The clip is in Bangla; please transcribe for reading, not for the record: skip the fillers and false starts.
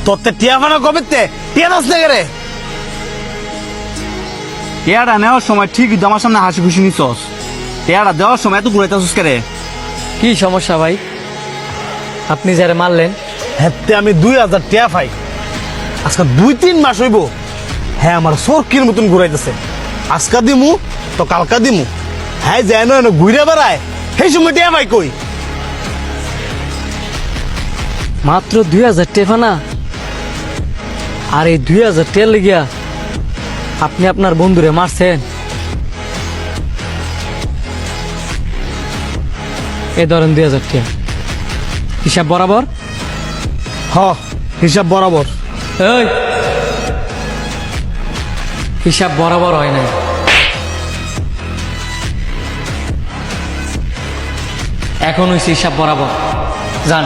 তোর টিয়া ফানা কবে টিয়া দাস না রে? টেয়াটা নেওয়ার সময় ঠিকই তো আমার সামনে হাসি খুশি নিছস, টেয়াটা দেওয়ার সময় এত ঘুরাইতেছস কে রে? কি সমস্যা ভাই? আপনি যারা মারলেন হ্যাঁ আমি 2000 টিয়া পাই, আজকে 2-3 মাস হইব। হ্যাঁ আমার সরকির মতন ঘুরাইতেছে, আজকা দিমু তো কালকা দিমু। হ্যাঁ যেন ঘুরে বেড়ায়, সেই সময় টিয়া পাই কই? মাত্র 2000 টেফানা, আর এই 2000 টের লেগিয়া আপনি আপনার বন্ধুরে মারছেন? এ ধরেন 2000 টিয়া, হিসাব বরাবর? হ হিসাব বরাবর। এই হিসাব বরাবর হয় নাই, এখন হয়েছে হিসাব বরাবর। যান।